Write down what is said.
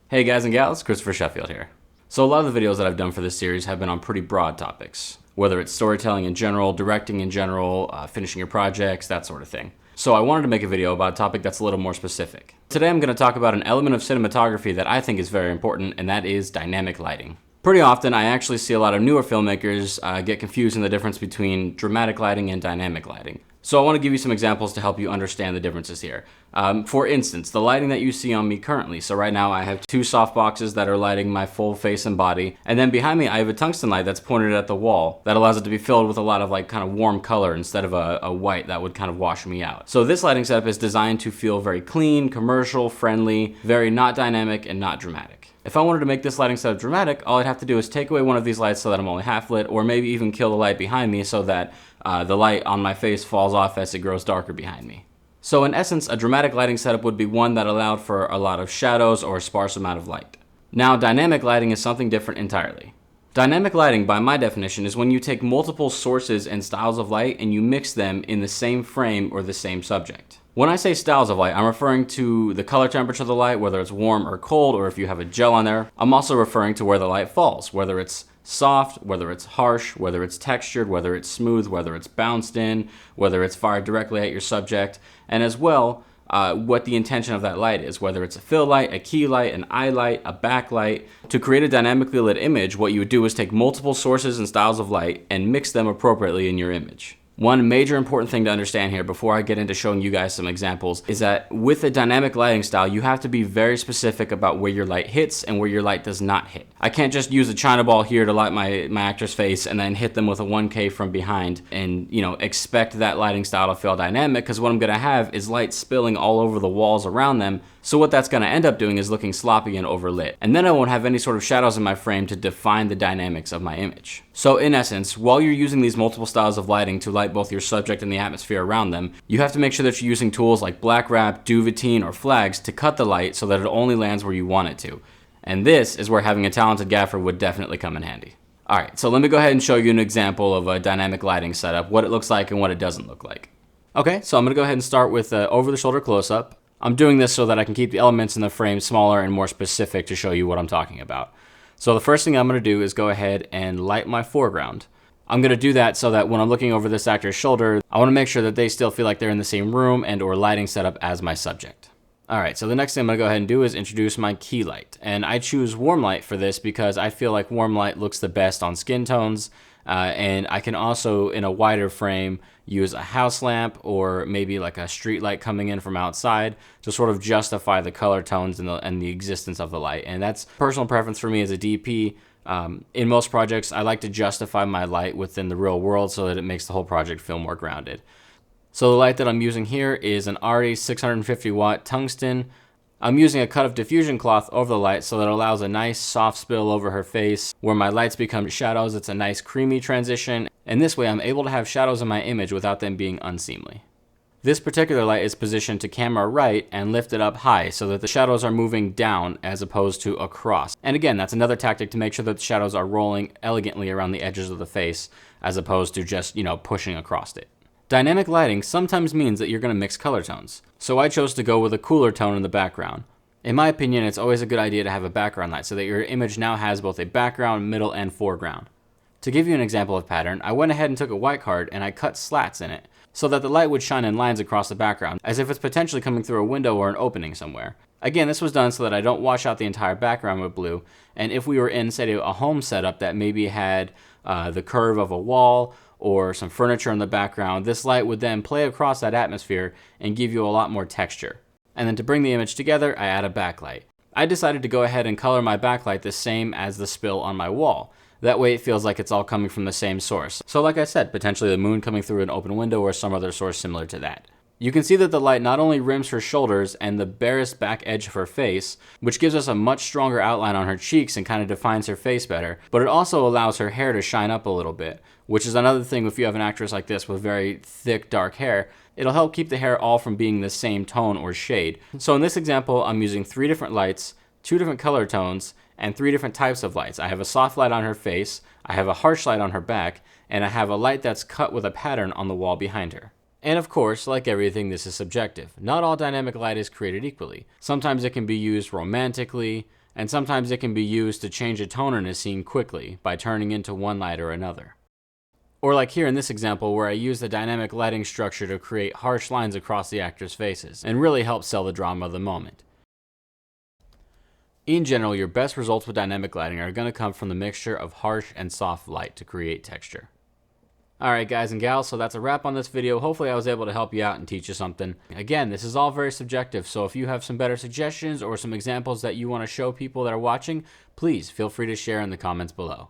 Hey guys and gals, Christopher Sheffield here. So a lot of the videos that I've done for this series have been on pretty broad topics, whether it's storytelling in general, directing in general, finishing your projects, that sort of thing. So I wanted to make a video about a topic that's a little more specific. Today I'm going to talk about an element of cinematography that I think is very important, and that is dynamic lighting. Pretty often I actually see a lot of newer filmmakers get confused in the difference between dramatic lighting and dynamic lighting. So I want to give you some examples to help you understand the differences here. For instance, the lighting that you see on me currently. So right now I have two soft boxes that are lighting my full face and body. And then behind me I have a tungsten light that's pointed at the wall that allows it to be filled with a lot of kind of warm color instead of a white that would kind of wash me out. So this lighting setup is designed to feel very clean, commercial, friendly, very not dynamic and not dramatic. If I wanted to make this lighting setup dramatic, all I'd have to do is take away one of these lights so that I'm only half lit, or maybe even kill the light behind me so that the light on my face falls off as it grows darker behind me. So in essence, a dramatic lighting setup would be one that allowed for a lot of shadows or a sparse amount of light. Now, dynamic lighting is something different entirely. Dynamic lighting, by my definition, is when you take multiple sources and styles of light and you mix them in the same frame or the same subject. When I say styles of light, I'm referring to the color temperature of the light, whether it's warm or cold, or if you have a gel on there. I'm also referring to where the light falls, whether it's soft, whether it's harsh, whether it's textured, whether it's smooth, whether it's bounced in, whether it's fired directly at your subject, and as well, what the intention of that light is, whether it's a fill light, a key light, an eye light, a backlight. To create a dynamically lit image, what you would do is take multiple sources and styles of light and mix them appropriately in your image. One major important thing to understand here before I get into showing you guys some examples is that with a dynamic lighting style, you have to be very specific about where your light hits and where your light does not hit. I can't just use a China ball here to light my actor's face and then hit them with a 1K from behind and, expect that lighting style to feel dynamic, because what I'm going to have is light spilling all over the walls around them. So what that's going to end up doing is looking sloppy and overlit. And then I won't have any sort of shadows in my frame to define the dynamics of my image. So in essence, while you're using these multiple styles of lighting to light both your subject and the atmosphere around them, you have to make sure that you're using tools like black wrap, duvetine, or flags to cut the light so that it only lands where you want it to. And this is where having a talented gaffer would definitely come in handy. Alright, so let me go ahead and show you an example of a dynamic lighting setup, what it looks like and what it doesn't look like. Okay, so I'm going to go ahead and start with over-the-shoulder close-up. I'm doing this so that I can keep the elements in the frame smaller and more specific to show you what I'm talking about. So the first thing I'm going to do is go ahead and light my foreground. I'm going to do that so that when I'm looking over this actor's shoulder, I want to make sure that they still feel like they're in the same room and or lighting setup as my subject. Alright, so the next thing I'm going to go ahead and do is introduce my key light. And I choose warm light for this because I feel like warm light looks the best on skin tones. And I can also, in a wider frame, use a house lamp or maybe like a street light coming in from outside to sort of justify the color tones and the existence of the light. And that's personal preference for me as a DP. In most projects, I like to justify my light within the real world so that it makes the whole project feel more grounded. So the light that I'm using here is an ARRI 650 watt tungsten. I'm using a cut of diffusion cloth over the light so that it allows a nice soft spill over her face. Where my lights become shadows, it's a nice creamy transition, and this way I'm able to have shadows in my image without them being unseemly. This particular light is positioned to camera right and lifted up high so that the shadows are moving down as opposed to across. And again, that's another tactic to make sure that the shadows are rolling elegantly around the edges of the face as opposed to just, pushing across it. Dynamic lighting sometimes means that you're going to mix color tones, so I chose to go with a cooler tone in the background. In my opinion, it's always a good idea to have a background light so that your image now has both a background, middle, and foreground. To give you an example of pattern, I went ahead and took a white card and I cut slats in it so that the light would shine in lines across the background as if it's potentially coming through a window or an opening somewhere. Again, this was done so that I don't wash out the entire background with blue, and if we were in, say, a home setup that maybe had the curve of a wall or some furniture in the background, this light would then play across that atmosphere and give you a lot more texture. And then to bring the image together, I add a backlight. I decided to go ahead and color my backlight the same as the spill on my wall. That way it feels like it's all coming from the same source. So like I said, potentially the moon coming through an open window or some other source similar to that. You can see that the light not only rims her shoulders and the barest back edge of her face, which gives us a much stronger outline on her cheeks and kind of defines her face better, but it also allows her hair to shine up a little bit, which is another thing if you have an actress like this with very thick, dark hair. It'll help keep the hair all from being the same tone or shade. So in this example, I'm using 3 different lights, 2 different color tones, and 3 different types of lights. I have a soft light on her face, I have a harsh light on her back, and I have a light that's cut with a pattern on the wall behind her. And of course, like everything, this is subjective. Not all dynamic light is created equally. Sometimes it can be used romantically, and sometimes it can be used to change a tone in a scene quickly by turning into one light or another. Or like here in this example where I use the dynamic lighting structure to create harsh lines across the actors' faces and really help sell the drama of the moment. In general, your best results with dynamic lighting are going to come from the mixture of harsh and soft light to create texture. Alright guys and gals, so that's a wrap on this video. Hopefully I was able to help you out and teach you something. Again, this is all very subjective, so if you have some better suggestions or some examples that you want to show people that are watching, please feel free to share in the comments below.